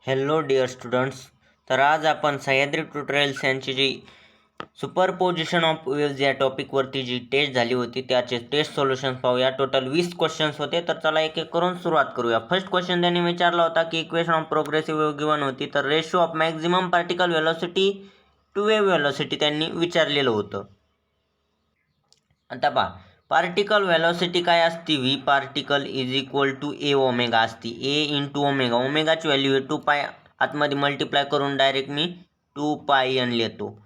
Hello dear students. तर आज आपण सह्याद्री ट्युटोरियल्स यांची जी सुपरपोजिशन ऑफ वेव्हज या टॉपिकवरती जी टेस्ट झाली होती त्याचे टेस्ट सोल्युशन्स पाहूया. टोटल 20 क्वेश्चन्स होते, तर चला एक एक करून सुरुवात करूया. फर्स्ट क्वेश्चन त्यांनी विचारला होता की equation of progressive wave given होती, तर ratio of maximum particle velocity to wave velocity त्यांनी विचारलेलं होतं. आता पहा, पार्टिकल व्हेलॉसिटी काय असती, V particle is equal to A omega असती. ए इंटू ओमेगा, ओमेगाची व्हॅल्यू आहे 2 पाय, आतमध्ये मल्टिप्लाय करून डायरेक्ट मी 2 पाय एन लिहितो.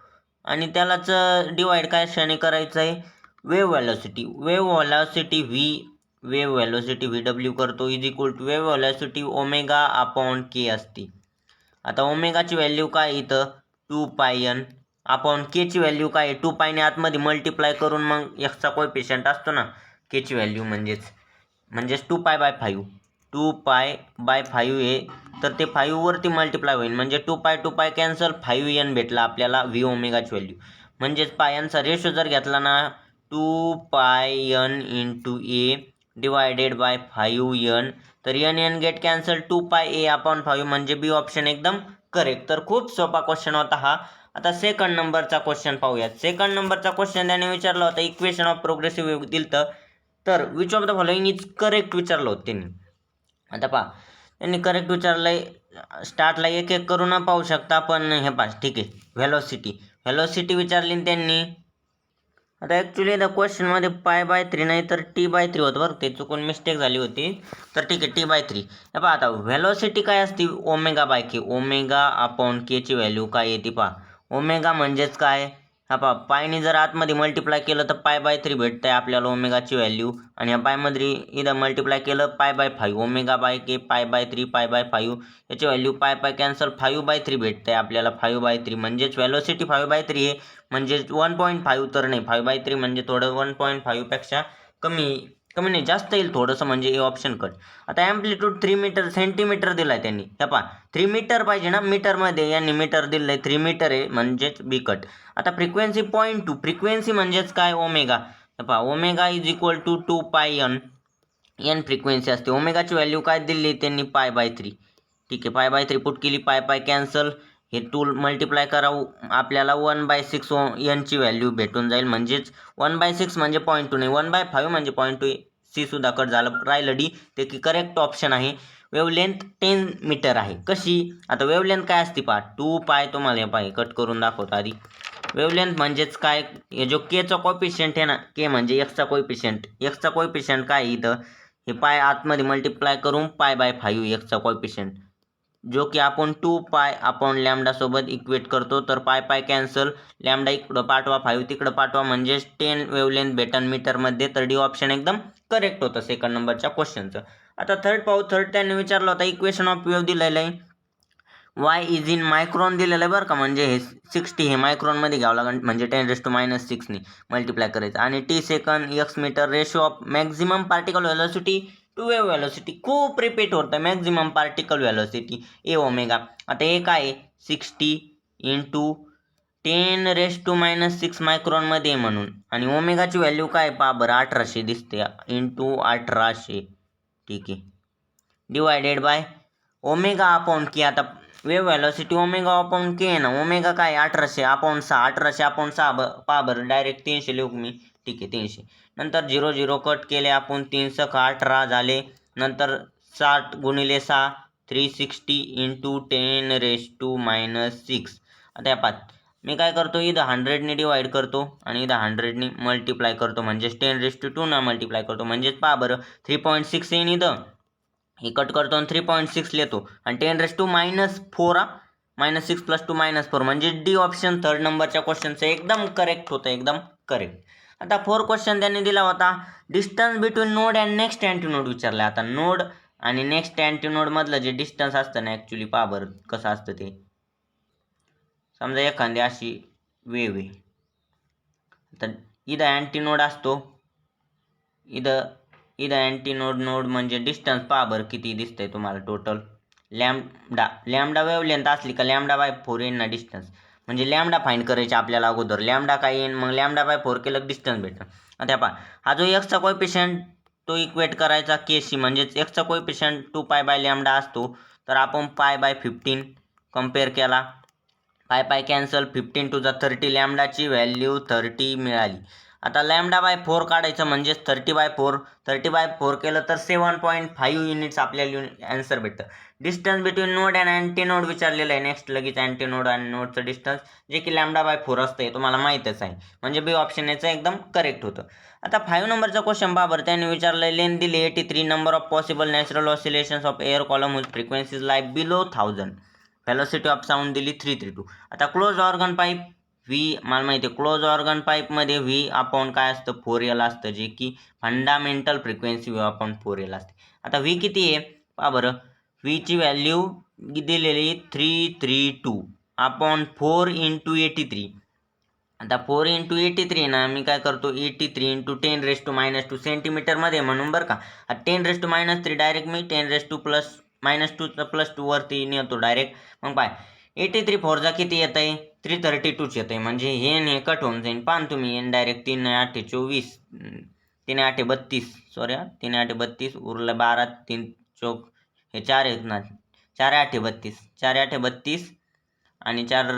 आणि त्यालाच डिवाइड काय क्षणी करायचं आहे, wave velocity. Wave velocity V W करतो is equal to wave velocity omega upon k असते. आता ओमेगाची व्हॅल्यू काय इथं 2 पाय एन अपॉन केची व्हॅल्यू काय 2 पायने आतमध्ये मल्टिप्लाय करून मग एक्सचा कोएफिशियंट असतो ना केची व्हॅल्यू म्हणजेच 2 पाय बाय 5. 2 पाय बाय 5 आहे, तर ते 5 वरती मल्टिप्लाय होईल म्हणजे 2 पाय कॅन्सल, 5 एन भेटला आपल्याला व्ही ओमेगाची व्हॅल्यू. म्हणजेच पायांचा रेशो जर घेतला ना 2 pi N into A divided by 5 N, तर N N get cancel, 2 pi ए अपॉन 5 म्हणजे बी ऑप्शन एकदम करेक्ट. तर खूप सोपा क्वेश्चन होता हा. आता सेकंड नंबरचा क्वेश्चन पाहूयात. सेकंड नंबरचा क्वेश्चन त्याने विचारला होता इक्वेशन ऑफ प्रोग्रेसिव्ह वेव्ह दिलं, तर which of the following is correct विचारलं होतं त्यांनी. आता पहा, त्यांनी करेक्ट विचारलंय. स्टार्टला एक एक करून पाहू शकता, पण हे पहा ठीक आहे. व्हेलॉसिटी विचारली त्यांनी. आता ॲक्च्युली त्या क्वेश्चनमध्ये π/3 नाही तर t/3 होतं बरं, ते चुकून मिस्टेक झाली होती. तर ठीक आहे, t/3. हे पहा, आता व्हेलॉसिटी काय असते omega by K. Omega upon केची व्हॅल्यू काय येते पहा. ओमेगा म्हणजेच काय, हा पहा पायने जर आतमध्ये मल्टिप्लाय केलं तर π/3 भेटतंय आपल्याला ओमेगाची व्हॅल्यू. आणि या पायमध्ये इथं मल्टिप्लाय केलं π/5 ओमेगा बाय के π/3 π/5 याची व्हॅल्यू पाय कॅन्सल, 5/3 भेटतंय आपल्याला. 5/3 म्हणजेच व्हेलॉसिटी 5/3 आहे, म्हणजे 1.5 तर नाही, 5/3 म्हणजे थोडं 1.5 पेक्षा कमी नाही, जास्त येईल थोडंसं, म्हणजे हे ऑप्शन कट. आता ॲम्प्लिट्यूड 3 मीटर सेंटीमीटर दिलाय त्यांनी. हे पहा 3 मीटर पाहिजे ना, मीटरमध्ये यांनी मीटर दिलंय, 3 मीटर आहे म्हणजेच बी कट. आता फ्रिक्वेन्सी 0.2, फ्रिक्वेन्सी म्हणजेच काय ओमेगा. हे पहा omega is equal to 2 pi N frequency असते. ओमेगाची व्हॅल्यू काय दिली त्यांनी π/3. ठीक आहे, π/3 पुट केली, पाय कॅन्सल, हे 2 मल्टिप्लाय करावं आपल्याला 1/6 एनची व्हॅल्यू भेटून जाईल. म्हणजेच 1/6 म्हणजे 0.2 नाही, 1/5 म्हणजे 0.2. सी सुद्धा कट झालं, राहिलं डी, ते की करेक्ट ऑप्शन आहे. वेवलेंथ 10 मीटर आहे. कशी, आता वेवलेंथ काय असते पहा 2 पाय, तुम्हाला हे पाय कट करून दाखवतो आधी. वेवलेंथ म्हणजेच काय, हे जो केचा कोएफिशियंट आहे ना, के म्हणजे एक्सचा कोएफिशियंट काय इथं, हे पाय आतमध्ये मल्टिप्लाय करून π/5 एक्सचा कोएफिशियंट, जो की आपण 2 पाय अपॉन लॅम्डा सोबत इक्वेट करतो. तर पाय कॅन्सल, लॅम्डा इकडं पाठवा, 5 तिकडं पाठवा, म्हणजेच 10 वेवलेंथ भेटन मीटरमध्ये. तर डी ऑप्शन एकदम करेक्ट होतं सेकंड नंबरच्या क्वेश्चनचं. आता थर्ड पाहू. थर्ड त्यांनी विचारलं होता इक्वेशन ऑफ वेव्ह दिलेलं आहे, वाय इज इन मायक्रॉन दिलेलं आहे बरं का. म्हणजे हे 60 हे मायक्रॉनमध्ये घ्यावं लागेल, म्हणजे 10⁻⁻6 नी मल्टिप्लाय करायचं. आणि T second, X metre, ratio of maximum particle velocity to wave velocity. खूप रिपीट होतं maximum particle velocity A omega. आता हे काय 60 इंटू 10⁻⁻6 मायक्रॉनमध्ये आहे म्हणून. आणि ओमेगाची व्हॅल्यू काय पहा बरं, 1800 दिसते, इंटू 1800. ठीक आहे, डिवायडेड बाय ओमेगा अपॉन के. आता वेव्ह व्हेलॉसिटी ओमेगा अपॉन के आहे ना, ओमेगा काय 1800 अपॉन 6, 1800 अपॉन 6 पहा बरं, डायरेक्ट 300 लिहू मी. ठीक आहे, 300. नंतर 0 0 कट केले आपण, 3 6 18 झाले. नंतर 60 गुणिले 6 360 इंटू 10⁻⁻6. आता या पाच मी काय करतो, इथं 100ने डिवाइड करतो आणि इथं 100ने मल्टिप्लाय करतो, म्हणजेच 10⁻² ना मल्टिप्लाय करतो. म्हणजेच पहा बरं 3.6 येईन इथं, हे कट करतो आणि 3.6 लिहितो. आणि 10⁻⁻4 -6 + 2 -4, म्हणजे डी ऑप्शन थर्ड नंबरच्या क्वेश्चनचं एकदम करेक्ट होतं, एकदम करेक्ट. आता 4 क्वेश्चन त्यांनी दिला होता, distance between node and next antinode विचारलं. आता नोड आणि नेक्स्ट अँटीनोड मधलं जे डिस्टन्स असतं ना, ॲक्च्युली पहा बरं कसं असतं ते. समजा एखादी अशी वेव्ह आहे, तर इथं अँटीनोड असतो, इथं अँटीनोड नोड म्हणजे डिस्टन्स पहा बरं किती दिसतंय तुम्हाला टोटल. लॅम्डा वेवलेंथ असली का λ/4 येईन ना डिस्टन्स. म्हणजे लॅम्डा फाइंड करायचे आपल्याला अगोदर, लॅम्डा काय येईन, मग λ/4 केलं डिस्टन्स भेटतं. आता पहा हा जो एक्सचा कोएफिशियंट तो इक्वेट करायचा केशी, म्हणजेच एक्सचा कोएफिशियंट 2 पाय बाय लॅम्डा असतो, तर आपण पाय बाय 15 कम्पेअर केला, pi pi cancel, 15 to the 30 लॅम्डाची व्हॅल्यू 30 मिळाली. आता लॅम्डा बाय 4 काढायचं म्हणजेच 30/4 केलं तर 7.5 युनिट्स आपल्याला आन्सर भेटतं. Distance between node and anti node विचारलेलं आहे. नेक्स्ट लगेच अँटी नोड आणि नोडचं डिस्टन्स जे की लॅम्डा बाय 4 असतं, हे तुम्हाला माहीतच आहे. म्हणजे बी ऑप्शन याचं एकदम करेक्ट होतं. आता 5 नंबरचा क्वेश्चन बाबर त्यांनी विचारलं, लेन दिली 83, number of possible natural oscillations of air column whose frequencies lie below 1000, velocity of sound दिली 332. आता क्लोज ऑर्गन पाईप व्ही मला माहिती आहे, क्लोज ऑर्गन पाईपमध्ये व्ही अपॉन काय असतं 4L असतं, जे की fundamental frequency V upon 4L असते. आता व्ही किती आहे पहा बरं, व्हीची व्हॅल्यू दिलेली 332 अपॉन 4 इंटू 83. आता 4 इंटू 83 ना, मी काय करतो 83 इंटू 10⁻⁻² सेंटीमीटरमध्ये म्हणून बरं का. 10⁻³ डायरेक्ट मी 10⁻²+2 वरती नेतो डायरेक्ट. मग पाय 83 4 किती येत आहे 332 येत आहे. म्हणजे हे कट होऊन जाईल. पाहा तुम्ही डायरेक्ट 3 8 24, 3 8 32, सॉरी 3 8 32 उरलं 12, 3 चौक हे 4 आहेत ना, 4 8 32, 4 8 32 आणि 4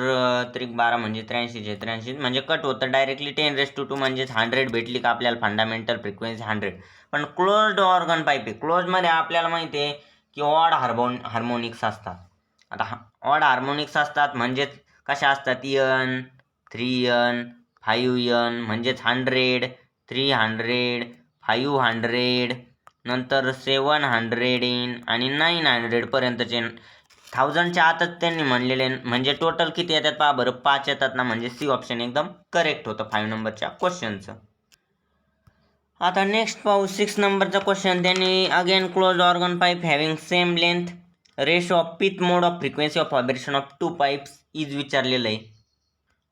त्रिक 12 म्हणजे 83 म्हणजे कट होतं डायरेक्टली 10⁻² म्हणजेच 100 भेटली का आपल्याला फंडामेंटल फ्रिक्वेन्सी 100. पण क्लोज्ड ऑर्गन पाईप आहे, क्लोजमध्ये आपल्याला माहिती आहे की ऑड हार्मोनिक्स असतात. आता ऑड हार्मोनिक्स असतात म्हणजेच कशा असतात, N 3N 5N म्हणजेच 100 300 500 नंतर 700 आणि 900 पर्यंतचे 1000च्या आतच त्यांनी म्हणलेले. म्हणजे टोटल किती येतात पहा बरं, 5 येतात ना. म्हणजे सी ऑप्शन एकदम करेक्ट होतं 5 नंबरच्या क्वेश्चनचं. आता नेक्स्ट पाहू 6 नंबरचा क्वेश्चन. त्यांनी again close organ pipe having same length, ratio of fifth mode of frequency of vibration of 2 pipes is विचारलेलं आहे.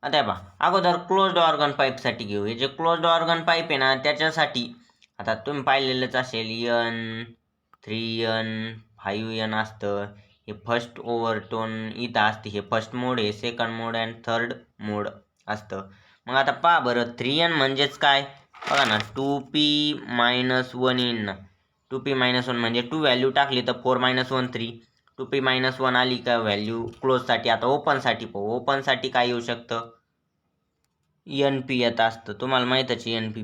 आता पहा अगोदर क्लोज्ड ऑर्गन पाईपसाठी घेऊ. हे जे क्लोज्ड ऑर्गन पाईप आहे ना त्याच्यासाठी आता तुम्ही पाहिलेलंच असेल, N 3N 5N असतं. हे फर्स्ट ओव्हरटोन इथं असते, हे फर्स्ट मोड आहे, सेकंड मोड अँड थर्ड मोड असतं. मग आता पहा बरं 3N म्हणजेच काय बघा ना, 2p-1 येईन ना. 2p-1 म्हणजे 2 व्हॅल्यू टाकली तर 4-1 3, 2p-1 आली का व्हॅल्यू क्लोजसाठी. आता ओपनसाठी पाहू, ओपनसाठी काय येऊ शकतं, NP येत असतं, तुम्हाला माहीतच NP.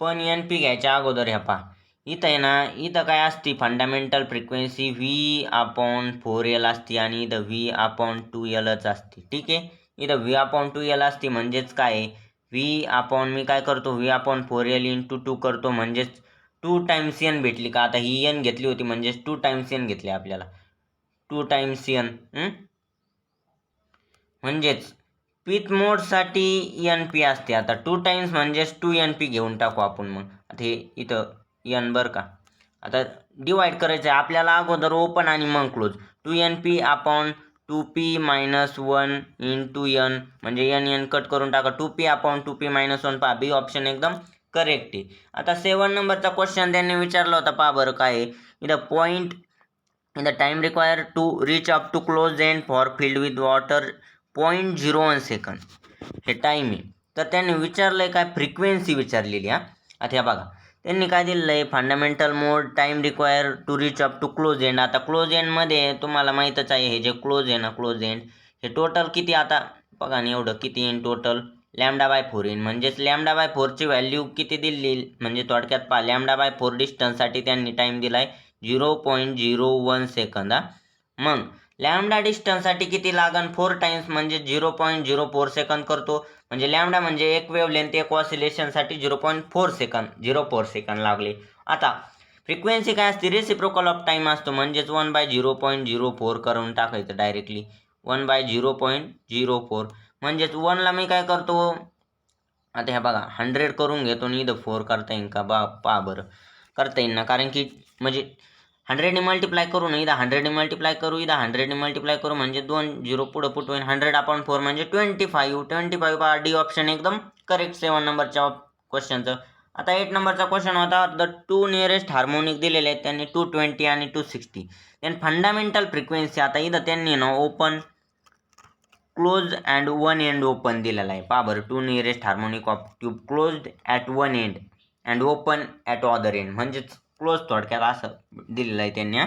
पण NP घ्यायच्या अगोदर ह्या पहा इथं आहे ना, इथं काय असते फंडामेंटल फ्रिक्वेन्सी V/4L असते आणि इथं V/2Lच असते. ठीक आहे, इथं V/2L असते म्हणजेच काय मी काय करतो V/4L इंटू 2 करतो म्हणजेच 2 टाइम्स N भेटली का. आता ही N घेतली होती म्हणजेच 2 टाइम्स N घेतली आपल्याला, 2 टाइम्स N म्हणजेच पिथ मोडसाठी NP असते. आता 2 टाइम्स म्हणजेच 2NP घेऊन टाकू आपण. मग आता हे इथं N बरं का. आता डिवाइड करायचं आहे आपल्याला अगोदर ओपन आणि मग close. 2NP upon 2p-1 into N म्हणजे N कट करून टाका, 2p अपॉन 2p-1 पहा बी ऑप्शन एकदम करेक्ट आहे. आता 7 नंबरचा क्वेश्चन त्यांनी विचारला होता पहा बरं काय आहे इथं point in the time require to reach up to close end for filled with water 0.01 second हे टाईम आहे. तर त्यांनी विचारलंय काय, फ्रिक्वेन्सी विचारलेली. आता ह्या बघा त्यांनी काय दिलेलं आहे, fundamental mode time require to reach up to close end. आता क्लोज एंडमध्ये तुम्हाला माहीतच आहे हे जे क्लोज आहे ना, क्लोज एंड हे टोटल किती आता बघा ना, एवढं किती येईन टोटल λ/4 येईन. म्हणजेच λ/4ची व्हॅल्यू किती दिली, म्हणजे थोडक्यात पहा λ/4 डिस्टन्ससाठी त्यांनी टाईम दिला आहे 0.01 सेकंद. मग लॅम्डा डिस्टन्ससाठी किती लागन 4 टाइम्स म्हणजे 0.04 सेकंद करतो. म्हणजे लॅम्डा म्हणजे एक वेव्हलेंथ एक ऑसिलेशनसाठी 0.04 सेकंद लागले. आता फ्रिक्वेन्सी काय असते, रेसिप्रोकल ऑफ टाइम असतो म्हणजेच 1/0.04 करून टाकायचं डायरेक्टली 1/0.04. म्हणजेच 1ला मी काय करतो आता ह्या बघा 100 करून घेतो आणि इथं 4 करता येईल का पहा बरं, करता येईल ना. कारण की म्हणजे 100ने मल्टिप्लाय करू ना, इथं 100ने मल्टिप्लाय करू, इथं 100ने मल्टिप्लाय करू म्हणजे 2 0 पुढं पुट होईल. 100/4 म्हणजे 25 पहा डी ऑप्शन एकदम करेक्ट 7 नंबरच्या क्वेश्चनचं. आता 8 नंबरचा क्वेश्चन होता, द 2 नियरेस्ट हार्मोनिक दिलेले आहेत त्यांनी 220 आणि 260. देन फंडामेंटल फ्रिक्वेन्सी आता इथं त्यांनी ना open close and 1 end open दिलेला आहे. पहा बरं 2 nearest harmonic of tube closed at 1 end and open at other end. म्हणजेच क्लोज थोडक्यात असं दिलेलं आहे त्यांनी.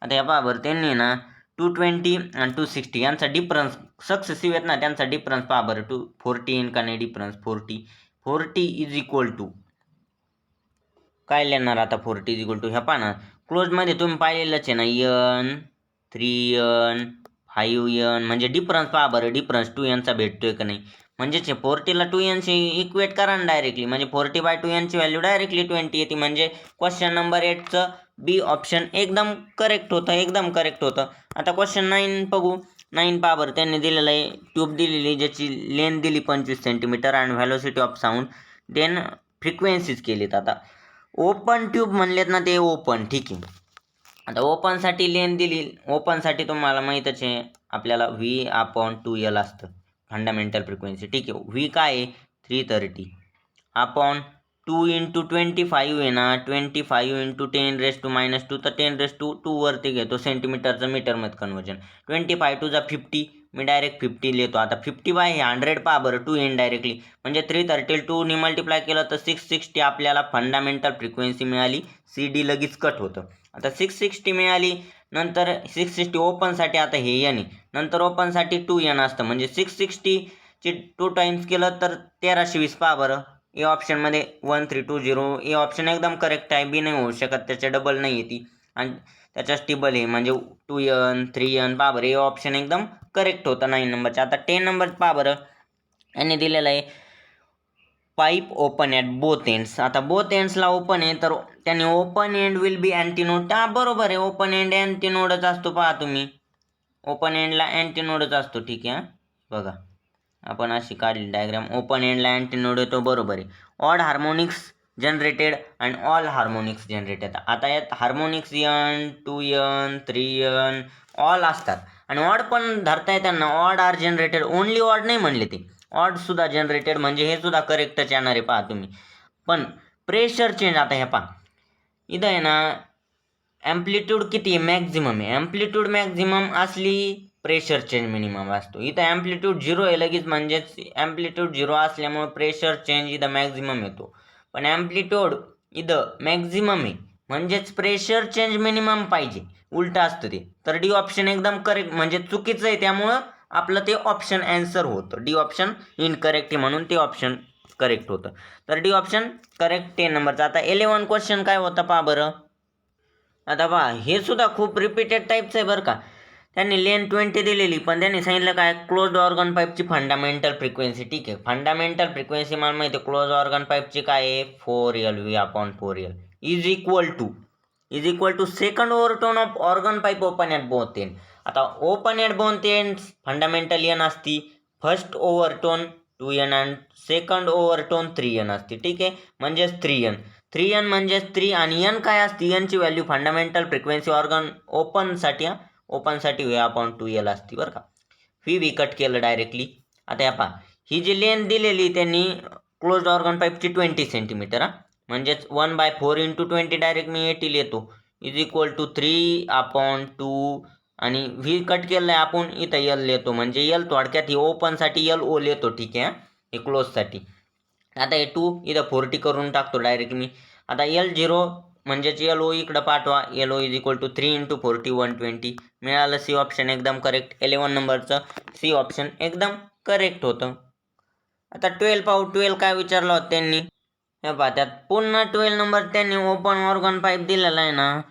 आता या पहा बरं त्यांनी ना 220 आणि 260 यांचा डिफरन्स सक्सेसिव्ह आहेत ना, त्यांचा डिफरन्स पहा बरं 240 येईन का नाही डिफरन्स 40 इज इक्वल टू काय लिहिणार आता 40 इज इक्वल टू ह्या पहा ना क्लोजमध्ये तुम्ही पाहिलेलंच आहे ना n 3n 5n म्हणजे डिफरन्स पहा बरं डिफरन्स 2nचा भेटतोय का नाही म्हणजेच 40ला 2n शी इक्वेट करा ना डायरेक्टली म्हणजे 40/2n ची व्हॅल्यू डायरेक्टली 20 येते म्हणजे क्वेश्चन नंबर 8चं बी ऑप्शन एकदम करेक्ट होतं. आता क्वेश्चन 9 बघू. 9 पहा बरं त्यांनी दिलेलं आहे ट्यूब दिलेली ज्याची लेंथ दिली 25 सेंटीमीटर आणि velocity of sound then frequencies केलीत. आता ओपन ट्यूब म्हणलेत ना ते ओपन ठीक आहे. आता ओपनसाठी लेंथ दिली ओपनसाठी तुम्हाला माहीतच आहे आपल्याला V/2L असतं फंडामेंटल फ्रिक्वेन्सी ठीक आहे. V काय आहे 330 अपॉन 2 × 25 आहे ना 25 × 10⁻², तर 10⁻², वरती घेतो सेंटीमीटरचं मीटरमध्ये कन्वर्जन 25 × 50 मी डायरेक्ट 50 लिहितो. आता 50/100 पहा बरं 2 येईन डायरेक्टली म्हणजे 330 2 मल्टिप्लाय केलं तर 660 आपल्याला फंडामेंटल फ्रिक्वेन्सी मिळाली. CD लगेच कट होतं. आता 660 मिळाली नंतर 660 ओपनसाठी आता हे n नंतर ओपनसाठी 2n असतं म्हणजे 660 चे 2 टाइम्स केलं तर 1320 पहा बरं. ए ऑप्शनमध्ये 1320 ए ऑप्शन एकदम करेक्ट आहे. बी नाही होऊ शकत त्याच्या डबल नाही येते आणि त्याच्या स्टेबल आहे म्हणजे 2n 3n पहा बरं ए ऑप्शन एकदम करेक्ट होतं 9 नंबरचं. आता 10 नंबर पहा बरं यांनी दिलेलं आहे pipe open at both ends. आता बोथ एंड्सला ओपन आहे तर त्याने open end will be antinode बरोबर आहे ओपन एंड अँटीनोडच असतो पहा तुम्ही ओपन एंडला अँटीनोडच असतो ठीक आहे. बघा आपण अशी काढली डायग्राम ओपन एंडला अँटीनोड येतो बरोबर आहे. Odd harmonics generated and all harmonics generated. आता यात harmonics n 2n 3n all असतात आणि ऑड पण धरता येतात ना. Odd are generated only odd नाही म्हणले ते ऑड सुद्धा जनरेटेड म्हणजे हे सुद्धा करेक्टच येणार आहे पहा तुम्ही. पण प्रेशर चेंज आता हे पहा इथं आहे ना ॲम्प्लिट्यूड किती आहे मॅक्झिमम आहे. ॲम्प्लिट्यूड मॅक्झिमम असली प्रेशर चेंज मिनिमम असतो. इथं ॲम्प्लिट्यूड 0 आहे लगेच म्हणजेच ॲम्प्लिट्यूड 0 असल्यामुळे प्रेशर चेंज इथं मॅक्झिमम येतो. पण ॲम्प्लिट्यूड इथं मॅक्झिमम आहे म्हणजेच प्रेशर चेंज मिनिमम पाहिजे उलटं असतं ते. तर डी ऑप्शन एकदम करेक्ट म्हणजे चुकीचं आहे त्यामुळं आपलं ते ऑप्शन ॲन्सर होतं. डी ऑप्शन इनकरेक्ट आहे म्हणून ते ऑप्शन करेक्ट होतं. तर डी ऑप्शन करेक्ट 10 नंबरचा. आता 11 क्वेश्चन काय होता पहा बरं. आता पहा हे सुद्धा खूप रिपीटेड टाईपचं आहे बरं का. त्यांनी लेंथ 20 दिलेली पण त्यांनी सांगितलं काय क्लोज्ड ऑर्गन पाईपची फंडामेंटल फ्रिक्वेन्सी ठीक आहे. फंडामेंटल फ्रिक्वेन्सी मला माहिती आहे क्लोज ऑर्गन पाईपची काय आहे 4L V/4L is equal to second overtone of organ pipe open at both end. आता open at both ends fundamental n असती फर्स्ट ओव्हरटोन 2n आणि सेकंड ओव्हरटोन 3n असते ठीक आहे म्हणजेच 3n म्हणजे 3 आणि n काय असते n ची व्हॅल्यू फंडामेंटल फ्रिक्वेन्सी ऑर्गन ओपनसाठी V/2L असते बरं का. व्ही कट केलं डायरेक्टली. आता या पहा ही जी लेंथ दिलेली त्यांनी क्लोज्ड ऑर्गन पाईपची 20 सेंटीमीटर म्हणजेच 1/4 × 20 डायरेक्ट मी 80 लिहितो इज इक्वल टू 3/2 आणि व्ही कट केलं आहे आपण इथं L लिहितो म्हणजे L थोडक्यात ही ओपनसाठी L लिहितो ठीक आहे हे क्लोजसाठी. आता हे 2 इथं 40 करून टाकतो डायरेक्ट मी. आता L0 म्हणजेच LO इकडं पाठवा LO इज इक्वल टू 3 × 40 120 मिळालं. सी ऑप्शन एकदम करेक्ट. 11 नंबरचं सी ऑप्शन एकदम करेक्ट होतं. आता 12 पाहू 12 काय विचारलं होतं त्यांनी हे पहा त्यात पुन्हा 12 नंबर त्यांनी ओपन ऑर्गन पाईप दिलेला आहे ना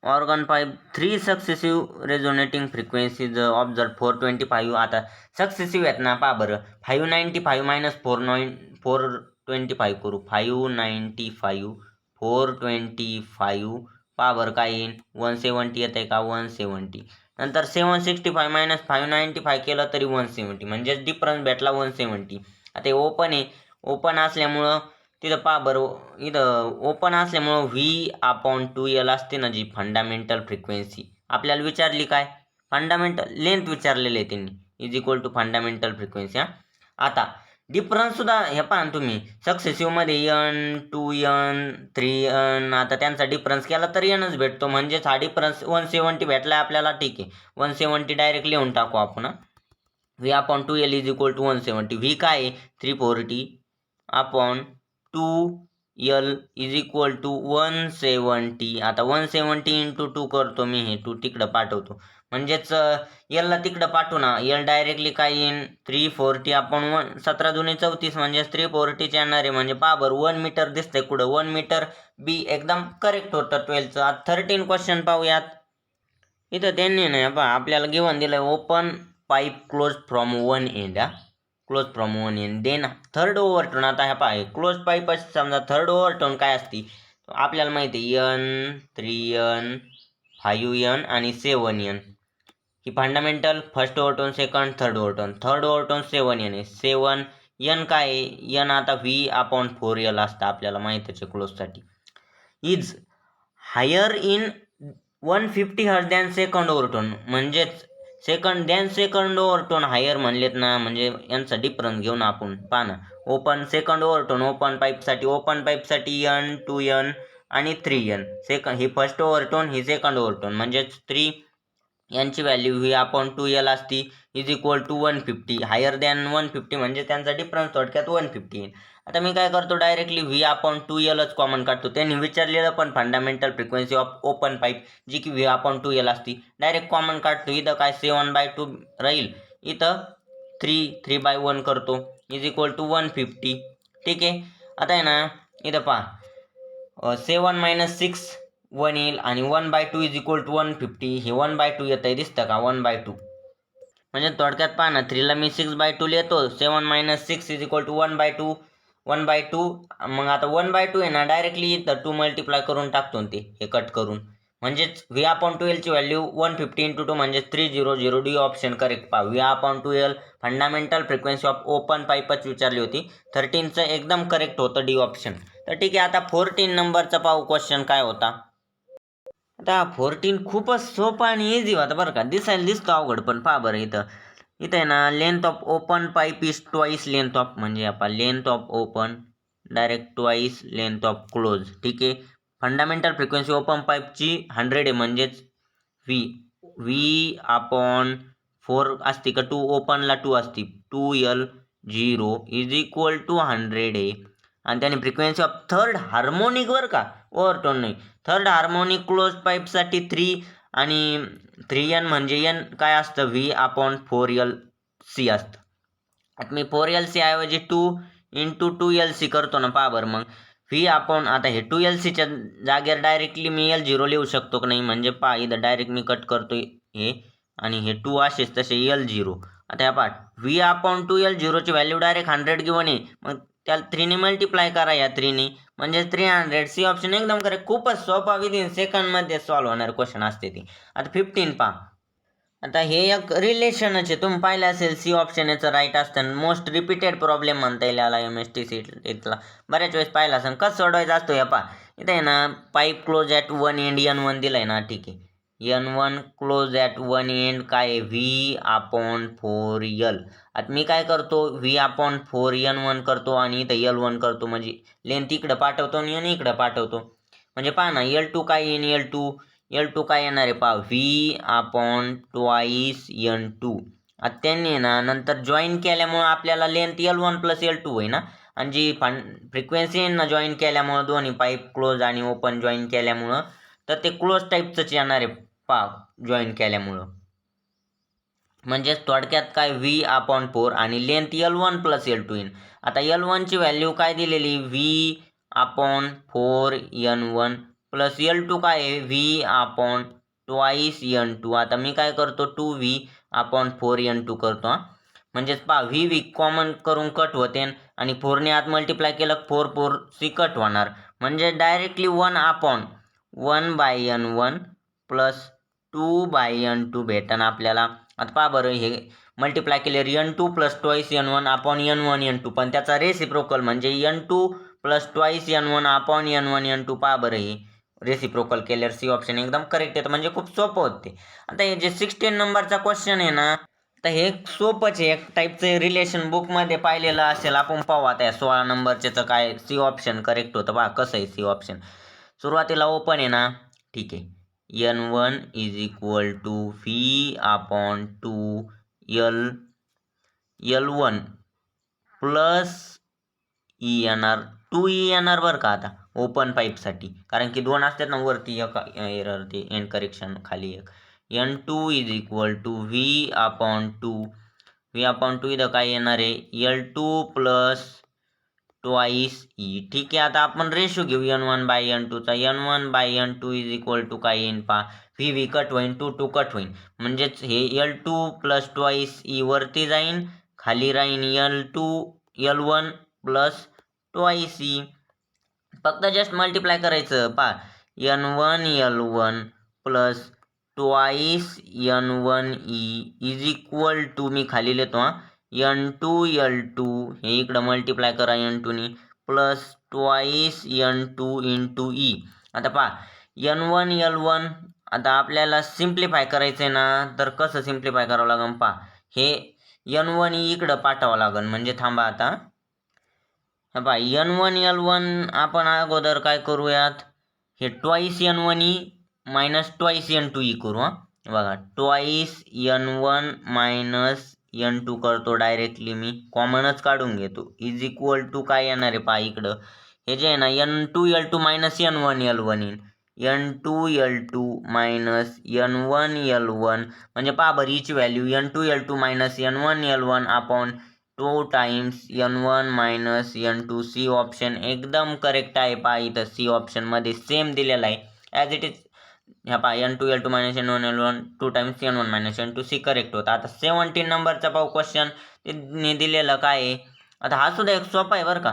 organ pipe 3 successive resonating frequencies observe 425. आता सक्सेसिव्ह आहेत ना पहा बरं 595 - 425 करू 595 425 पहा बरं काय येईल 170 येत आहे का 170 नंतर 765 - 595 केलं तरी 170 म्हणजेच डिफरन्स भेटला 170. आता हे ओपन आहे ओपन असल्यामुळं तिथं पहा बरं इथं ओपन असल्यामुळं V/2L असते ना जी फंडामेंटल फ्रिक्वेन्सी आपल्याला विचारली काय फंडामेंटल लेंथ विचारलेली आहे त्यांनी is equal to fundamental frequency. आता डिफरन्स सुद्धा हे पहा तुम्ही सक्सेसिव्हमध्ये n 2n 3n आता त्यांचा डिफरन्स केला तर nच भेटतो म्हणजेच हा डिफरन्स 170 भेटला आपल्याला ठीक आहे 170 डायरेक्ट लिहून टाकू आपण. V/2L is equal to 170 V काय आहे 340 upon 2 L is equal to 170. आता 170 इंटू 2 करतो मी, हे 2 तिकडं पाठवतो, म्हणजेच यलला तिकडं पाठवू ना, यल डायरेक्टली काय येईन 340 आपण 17 दुने 34 म्हणजेच 340 येणार आहे. म्हणजे पहा बरं 1 मीटर दिसतंय कुठं, 1 मीटर बी एकदम करेक्ट होतं 12चं. आता 13 क्वेश्चन पाहूयात. इथं त्यांनी नाही पहा आपल्याला गिव्हन दिलंय open pipe close from one end, close from one end, then third overtone. आता ह्या पहा क्लोज पाईप समजा थर्ड ओव्हरटर्न काय असती आपल्याला माहिती आहे, एन 3N 5N आणि 7N. ही fundamental first overtone, second, third overtone. Third overtone 7N आहे. 7N काय आहे, N आता V/4L असतं आपल्याला माहितीच आहे क्लोजसाठी. Is higher in 150 hertz than second overtone, म्हणजेच सेकंड ओव्हरटर्न हायर म्हणलेत ना, म्हणजे यांचा डिफरन्स घेऊन आपण पहा ना. ओपन सेकंड ओव्हरटर्न ओपन पाईपसाठी N 2N आणि 3N. ही फर्स्ट ओव्हरटर्न, ही सेकंड ओव्हरटर्न, म्हणजेच 3 यांची व्हॅल्यू V/2L असती is equal to 150. Higher than 150 म्हणजे त्यांचा डिफरन्स थोडक्यात 150 येईल. आता मी काय करतो, डायरेक्टली V/2Lच कॉमन काढतो. त्यांनी विचारलेलं पण fundamental frequency of open pipe जी की V/2L असती, डायरेक्ट कॉमन काढतो. इथं काय 7/2 राहील, इथं 3/1 करतो इज इक्वल टू 150. ठीक आहे. आता आहे ना इथं पहा 7 - 6 1 येईल आणि 1/2 इज इक्वल टू 150. हे 1/2 येत आहे, दिसतं का 1/2. म्हणजे थोडक्यात पहा ना, 3ला मी 6/2 लिहितो, 7 - 6 इज इक्वल टू 1/2. 1/2 मग आता 1/2 आहे ना, डायरेक्टली इथं 2 मल्टिप्लाय करून टाकतो ते, हे कट करून. म्हणजेच V/2L ची व्हॅल्यू 150 इंटू 2 म्हणजे 300. डी ऑप्शन करेक्ट पहा. V/2L fundamental frequency of open पाईपच विचारली होती. 13चं एकदम करेक्ट होतं डी ऑप्शन. तर ठीक आहे, आता 14 नंबरचा पाहू क्वेश्चन काय होता. आता 14 खूपच सोपा आणि इझी होता बरं का, दिसतो अवघड, पण पहा बरं इथं आहे ना, length of open pipe is twice length of, म्हणजे आपण length of open direct twice length of close. ठीक आहे. फंडामेंटल फ्रिक्वेन्सी ओपन पाईपची 100 आहे, म्हणजेच V/4 असते का, 2 ओपनला 2 असते, 2L0 इज इक्वल टू 100 आहे. आणि त्याने फ्रिक्वेन्सी ऑफ थर्ड हार्मोनिक बरं का, ओव्हरटोन नाही, थर्ड हार्मोनिक क्लोज पाईपसाठी 3 आणि 3N म्हणजे N काय असतं V/4LC असतं. आता मी 4LC ऐवजी 2 × 2LC करतो ना, पहा बरं मग आता हे 2LCच्या जागेवर डायरेक्टली मी L0 लिहू शकतो की नाही, म्हणजे पहा इथं डायरेक्ट मी कट करतो हे, आणि हे 2 असेच तसे L0. आता ह्या पहा V/2L0 ची व्हॅल्यू डायरेक्ट 100 गिव्हन आहे, मग त्याला 3 ने मल्टिप्लाय करा, या 3 ने म्हणजे 300. सी ऑप्शन एकदम करेक्ट. खूपच सोपा, विदिन सेकंडमध्ये सॉल्व्ह होणार क्वेश्चन असते ती. आता 15 पहा. आता हे एक रिलेशनच आहे, तुम्ही पाहिलं असेल सी ऑप्शन याचं राईट असतं. मोस्ट रिपीटेड प्रॉब्लेम म्हणता येईल याला MST इथला, बऱ्याच वेळेस पाहिला असेल. कसं सोडवायचा असतो, या पहा इथं आहे ना, pipe close at 1 end N1 दिलाय ना. ठीक आहे, N1 क्लोज ॲट 1 एंड काय V/4L. आता मी काय करतो, V/4N1 करतो आणि इथं L1 करतो, म्हणजे लेंथ इकडं पाठवतो आणि N इकडं पाठवतो. म्हणजे पहा ना, L2 काय येईन, L2 काय येणार आहे पहा, V/2N2. आता त्यांनी ना नंतर जॉईन केल्यामुळं आपल्याला लेंथ L1 + L2 होई ना, आणि जी फ्रिक्वेन्सी ना जॉईन केल्यामुळं, दोन्ही पाईप क्लोज आणि ओपन जॉईन केल्यामुळं, तर ते क्लोज टाईपचंच येणार आहे पहा, जॉईन केल्यामुळं. म्हणजेच थोडक्यात काय V/4 आणि लेंथ L1 + L2 येईन. आता L1 ची व्हॅल्यू काय दिलेली, V/4N1 + L2 काय आहे V/2N2. आता मी काय करतो, 2V/4N2 करतो. म्हणजेच पहा V कॉमन करून कट होते आणि 4 ने आत मल्टिप्लाय केलं 4 कट होणार, म्हणजे डायरेक्टली 1/1/N1 + 2/N2 भेटन आपल्याला. आता पहा बरं, हे मल्टिप्लाय केल्यावर N2 + ट्वाईस N1/N1N2, पण त्याचा रेसिप्रोकल म्हणजे N2 + ट्वाईस N1/N1N2. पहा बरं, हे रेसिप्रोकल केल्यावर सी ऑप्शन एकदम करेक्ट येतं, म्हणजे खूप सोपं होते. आता हे जे 16 नंबरचा क्वेश्चन आहे ना, तर हे सोपंच आहे, एक टाईपचं रिलेशन बुकमध्ये पाहिलेलं असेल. आपण पाहू आता या 16 नंबरचं काय सी ऑप्शन करेक्ट होतं. पहा कसं आहे सी ऑप्शन. सुरुवातीला ओपन आहे ना, ठीक आहे, N1 is equal to V/2L1 plus येणार 2E येणार बरं का आता ओपन पाईपसाठी, कारण की 2 असतात ना वरती एक एरर ते एंड करेक्शन खाली एक. N2 is equal to V/2. V/2 इथं काय येणार आहे L2 प्लस ट्वाईस ई. ठीक आहे, आता आपण रेशो घेऊ N1/N2 चा. N1/N2 इज इक्वल टू काय येईन पहा, व्ही कट होईन, 2 कट होईन, म्हणजेच हे L2 प्लस ट्वाईस ई वरती जाईन, खाली राहीन L2 L1 plus twice e. फक्त जस्ट मल्टिप्लाय करायचं पहा, N1 L1 plus twice N1 e is equal to, मी खाली लिहितो हा, N2 L2 हे इकडं मल्टिप्लाय करा N2 नी, plus twice N2 into E. आता पहा N1 L1 आता आपल्याला सिम्प्लिफाय करायचंय ना, तर कसं सिम्प्लिफाय करावं लागेल पहा, हे N1 ई इकडं पाठवावं लागेल. म्हणजे थांबा आता पहा N1 L1 आपण अगोदर काय करूयात, हे twice N1 e minus twice N2 E करू. हा बघा, ट्वाईस N1 मायनस N2 करतो डायरेक्टली, मी कॉमनच काढून घेतो, इज इक्वल टू काय येणार आहे पहा इकडं, हे जे आहे ना N2 L2 minus N1 L1 येईल. N2 L2 minus N1 L1 म्हणजे पहा बरं हिची value N2 L2 minus N1 L1 upon 2 times N1 minus N2. C option एकदम करेक्ट आहे पहा, इथं सी ऑप्शन मध्ये सेम दिलेला आहे ॲज इट इज. ह्या पहा N2 L2 minus N1 L1 2 times N1 minus N2, C correct होता. आता 17 नंबरचा पाहू क्वेश्चन, त्यांनी दिलेलं काय आहे. आता हा सुद्धा एक सोपा आहे बरं का.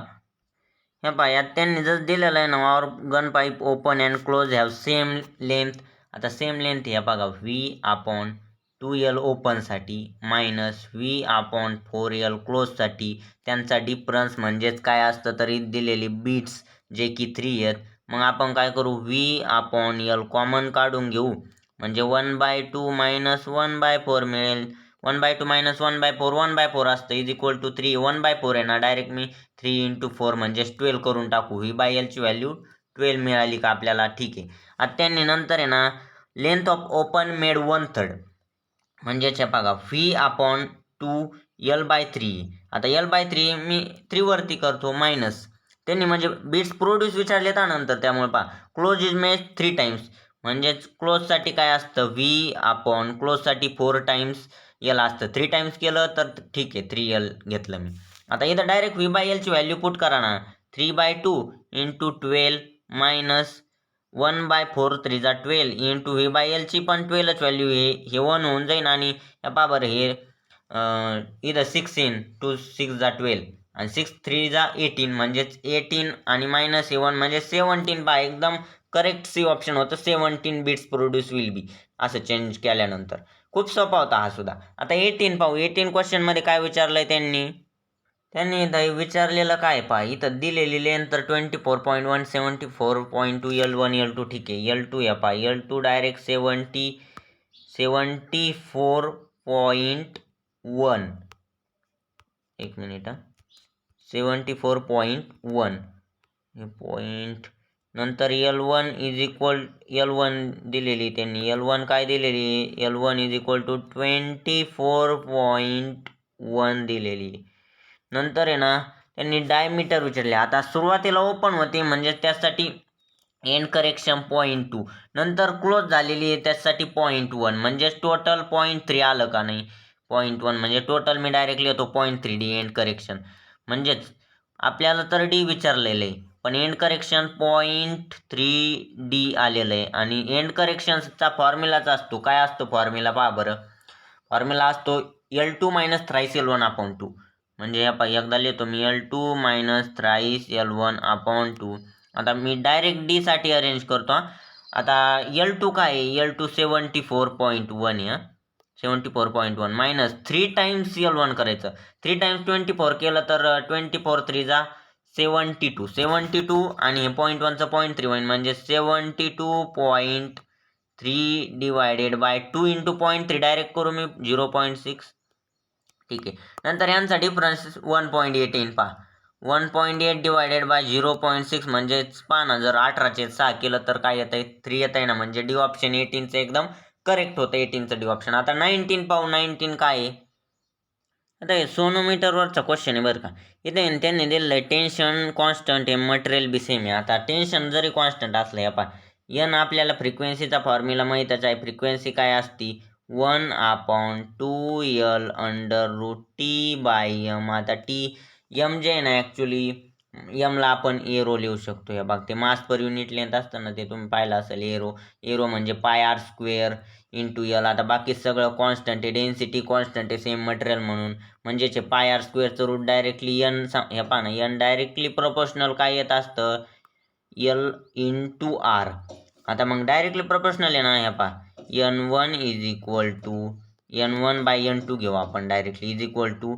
ह्या पहा यात त्यांनी जर दिलेलं आहे ना, or gun pipe open and close have same length. आता सेम लेंथ ह्या बघा V/2L ओपनसाठी मायनस V/4L क्लोजसाठी, त्यांचा डिफरन्स म्हणजेच काय असतं तरी दिलेली बीट्स जे की 3 आहेत. मग आपण काय करू, V/L कॉमन काढून घेऊ, म्हणजे 1/2 मायनस 1/4 मिळेल. 1/2 मायनस 1/4 1/4 असतं इज इक्वल टू 3. 1/4 आहे ना, डायरेक्ट मी 3 इंटू 4 म्हणजे 12 करून टाकू. V/L ची व्हॅल्यू 12 मिळाली का आपल्याला. ठीक आहे, आता त्यांनी नंतर आहे ना लेंथ ऑफ ओपन मेड 1/3 म्हणजेच बघा V/2L/3. आता L/3 मी 3 वरती करतो मायनस, त्यांनी म्हणजे बीट्स प्रोड्यूस विचारले त्यानंतर, त्यामुळे पहा क्लोज इज मेड 3 टाइम्स, म्हणजेच क्लोजसाठी काय असतं V/क्लोजसाठी 4 टाइम्स L असतं. 3 टाइम्स केलं तर ठीक आहे 3L घेतलं मी. आता इथं डायरेक्ट V/L ची व्हॅल्यू पुट करा ना, 3/2 इंटू 12 मायनस 1/4 3 जा 12 इंटू V/L ची पण 12च व्हॅल्यू, हे 1 होऊन जाईल, आणि पहा बरं हे इथं 6 इंटू 6 जा 12 आणि 6 3 जा 18 म्हणजेच 18 आणि मायनस हे 1 म्हणजे 17. पहा एकदम करेक्ट सी ऑप्शन होतं, 17 बिट्स प्रोड्यूस विल बी, असं चेंज केल्यानंतर. खूप सोपा होता हा सुद्धा. आता 18 पाहू, 18 क्वेश्चन मध्ये काय विचारलंय त्यांनी इथं विचारलेलं काय पहा, इथं दिलेली लेंथ तर 24.1 74.2 L1 L2. ठीक आहे, L2 या पहा L2 डायरेक्ट 74.1, एक मिनिट 74.1 हे पॉईंट, नंतर L1 इज इक्वल L1 दिलेली त्यांनी, L1 काय दिलेली, L1 इज इक्वल टू 24.1 दिलेली. नंतर आहे ना त्यांनी डायमीटर विचारले. आता सुरुवातीला ओपन होते म्हणजे त्यासाठी एंड करेक्शन 0.2, नंतर क्लोज झालेली आहे त्यासाठी 0.1, म्हणजे टोटल 0.3 आलं का नाही. 0.1 म्हणजे टोटल मी डायरेक्टली येतो 0.3 डी एंड करेक्शन, म्हणजेच आपल्याला तर डी विचारलेलं आहे पण एंड करेक्शन 0.3 डी आलेलं आहे. आणि एंड करेक्शनचा फॉर्म्युलाच असतो, काय असतो फॉर्म्युला पहा बरं, फॉर्म्युला असतो L2 minus thrice L1 upon 2, म्हणजे एकदा लिहितो मी L2 minus thrice L1 upon 2. आता मी डायरेक्ट डी साठी अरेंज करतो. आता L2 काय आहे, L2 74.1 आहे, 74.1 मायनस 3 टाइम्स L1 करायचं, 3 टाइम्स 24 केलं तर 24 3 जा 72 आणि हे 0.1चं 0.3 होईल, म्हणजे 72.3 डिवायडेड बाय 2 इंटू 0.3 डायरेक्ट करू मी 0.6. ठीक आहे, नंतर यांचा डिफरन्स 1.18 पहा, 1.8 डिवायडेड बाय 0.6 म्हणजेच पहा ना, जर 18चे 6 केलं तर काय येत आहे 3 येत आहे ना, म्हणजे डी ऑप्शन 18चं एकदम करेक्ट होतं, 18चं डी ऑप्शन. आता 19 पाहू, 19 काय आहे, आता हे सोनोमीटरवरचा क्वेश्चन आहे बरं का. इथे त्यांनी दिलेलं आहे टेन्शन कॉन्स्टंट आहे, मटेरियल बी सेम आहे. आता टेन्शन जरी कॉन्स्टंट असलं या पहा, एन आपल्याला फ्रिक्वेन्सीचा फॉर्म्युला माहीतच आहे. फ्रिक्वेन्सी काय असती 1/2L/√T/m. आता टी एम जे आहे ना ॲक्च्युली एमला आपण एरो लिहू शकतो. हे बघ ते मास पर युनिट लेंथ असतं ना, ते तुम्ही पाहिलं असेल. एरो म्हणजे πr² इंटू एल. आता बाकी सगळं कॉन्स्टंट आहे, डेन्सिटी कॉन्स्टंट आहे सेम मटेरियल म्हणून, म्हणजेच πr² रूट डायरेक्टली एन. हे पहा ना, एन डायरेक्टली प्रोपोर्शनल काय येत असतं एल इंटू आर. आता मग डायरेक्टली प्रोपोर्शनल आहे ना. हे पहा N1 is equal to N1/N2 घेऊ आपण directly, is equal to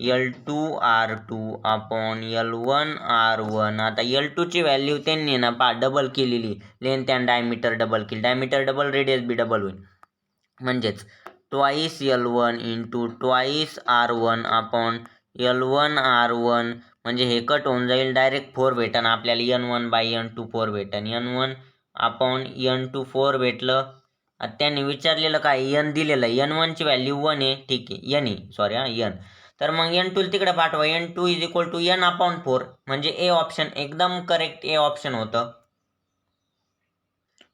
L2R2 upon L1R1. आता L2 ची व्हॅल्यू त्यांनी ना पहा डबल केलेली, लेंथ अँड डायमीटर डबल केली. डायमीटर डबल, रेडियस बी डबल होईल, म्हणजेच twice L1 into twice R1 upon L1R1. म्हणजे हे कट होऊन जाईल, डायरेक्ट 4 भेटन आपल्याला. N1/N2 4 भेटन. N1 अपॉन N2 4 भेटलं. आता त्यांनी विचारलेलं काय, एन दिलेलं आहे. N1 ची व्हॅल्यू 1 आहे, ठीक आहे, एन आहे, सॉरी एन. तर मग N2 तिकडे पाठवा. N2 is equal to N upon 4. म्हणजे ए ऑप्शन एकदम करेक्ट ए ऑप्शन होतं.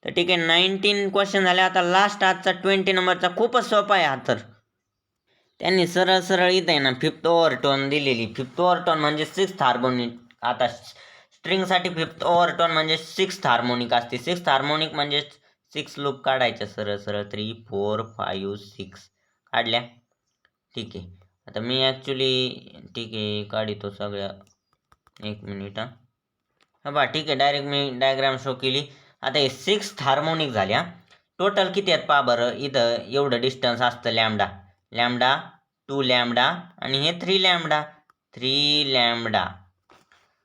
तर ठीक आहे, 19 क्वेश्चन झाले. आता लास्ट आजचा 20 नंबरचा खूपच सोपा आहे हा. तर त्यांनी सरळ सरळ इथं आहे ना 5th ओव्हरटोन दिलेली. 5th ओव्हरटोन म्हणजे 6th हार्मोनिक. आता स्ट्रिंगसाठी 5th ओव्हरटोन म्हणजे 6th हार्मोनिक असते. 6th हार्मोनिक म्हणजे 6 लूप काढायच्या सरळ सरळ. 3 4 5 6 काढल्या, ठीक आहे. आता मी ॲक्च्युली ठीक आहे काढितो सगळ्या, एक मिनिट हा बा, ठीक आहे. डायरेक्ट मी डायग्राम शो केली. आता हे 6th हार्मोनिक झाल्या. टोटल किती आहेत पहा बरं. इथं एवढं डिस्टन्स असतं लॅम्डा, 2 लॅम्डा आणि हे 3 लॅम्डा.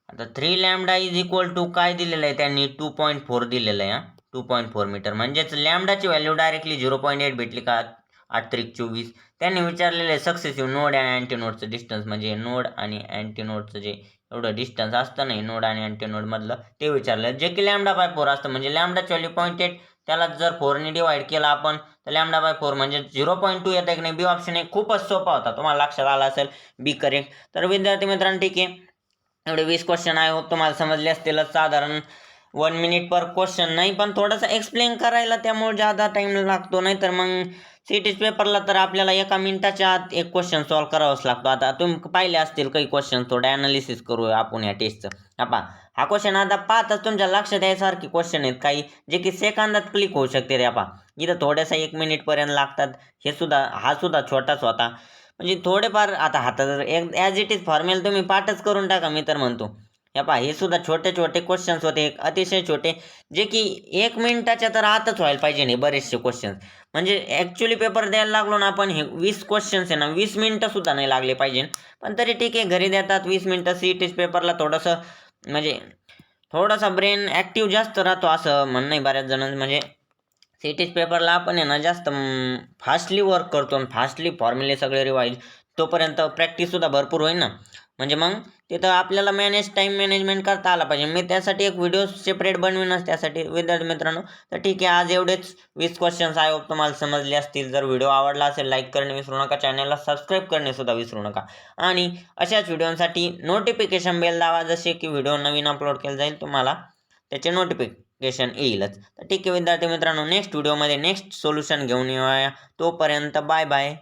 आता 3 लॅम्डा इज इक्वल टू काय दिलेलं आहे त्यांनी 2.4 दिलेलं आहे. 2.4 मीटर. म्हणजेच लॅम्डाची व्हॅल्यू डायरेक्टली 0.8 भेटली का. 8 त्रिक 24. त्यांनी विचारलेलं सक्सेसिव्ह नोड आणि अँटीनोडचं डिस्टन्स, म्हणजे नोड आणि अँटीनोडचं जे एवढं डिस्टन्स असतं नाही नोड आणि अँटीनोड मधलं, ते विचारलं, जे की λ/4 असतं. म्हणजे लॅम्डाची व्हॅल्यू 0.8, त्याला जर 4ने डिवाइड केला आपण तर λ/4 म्हणजे 0.2 येतं की नाही. बी ऑप्शन आहे. खूपच सोपा होता, तुम्हाला लक्षात आला असेल. बी करेक्ट. तर विद्यार्थी मित्रांनो ठीक आहे, एवढे 20 क्वेश्चन आहे, होप तुम्हाला समजले असतीलच. साधारण 1 मिनिट पर क्वेश्चन नाही, पण थोडंसं एक्सप्लेन करायला त्यामुळे जादा टाइम लागतो. नाही तर मग सीटीज पेपरला तर आपल्याला 1 मिनिटाच्या आत एक क्वेश्चन सॉल्व्ह करावाच लागतो. आता तुम्ही पाहिले असतील काही क्वेश्चन, थोडं ॲनालिसिस करूया आपण या टेस्टचं. हा क्वेश्चन आता पाहताच तुमच्या लक्षात यायसारखे क्वेश्चन आहेत काही, जे की सेकंदात क्लिक होऊ शकते. इथं थोड्यासा 1 मिनिटपर्यंत लागतात. हा सुद्धा छोटाच होता. म्हणजे थोडेफार आता हातात ॲज इट इज फॉर्म्युला तुम्ही पाठच करून टाका, मी तर म्हणतो. हे सुद्धा छोटे छोटे क्वेश्चन्स होते, अतिशय छोटे, जे की 1 मिनिटाच्या तर आतच व्हायला पाहिजे नाही बरेचसे क्वेश्चन्स. म्हणजे ॲक्च्युली पेपर द्यायला लागलो ना आपण, हे 20 क्वेश्चन्स आहे ना 20 मिनिटं सुद्धा नाही लागले पाहिजे. पण तरी ठीक आहे, घरी देतात 20 मिनिटं. सीईटीज पेपरला थोडंसं म्हणजे थोडासा ब्रेन ॲक्टिव्ह जास्त राहतो असं म्हणणं आहे बऱ्याच जणांचं. म्हणजे सीईटीज पेपरला आपण आहे ना जास्त फास्टली वर्क करतो आणि फास्टली फॉर्म्युले सगळे रिवाईज, तोपर्यंत प्रॅक्टिससुद्धा भरपूर होईल ना. म्हणजे मग तिथं आपल्याला टाईम मॅनेजमेंट करता आला पाहिजे. मी त्यासाठी एक व्हिडिओ सेपरेट बनवीनच त्यासाठी विद्यार्थी मित्रांनो. तर ठीक आहे, आज एवढेच 20 क्वेश्चन्स आय होप तुम्हाला समजले असतील. जर व्हिडिओ आवडला असेल लाईक करणे विसरू नका, चॅनलला सबस्क्राईब करणे सुद्धा विसरू नका. आणि अशाच व्हिडिओसाठी नोटिफिकेशन बेल दाबा, जसे की व्हिडिओ नवीन अपलोड केला जाईल तुम्हाला त्याचे नोटिफिकेशन येईलच. तर ठीक आहे विद्यार्थी मित्रांनो, नेक्स्ट व्हिडिओमध्ये नेक्स्ट सोल्युशन घेऊन येऊया. तोपर्यंत बाय बाय.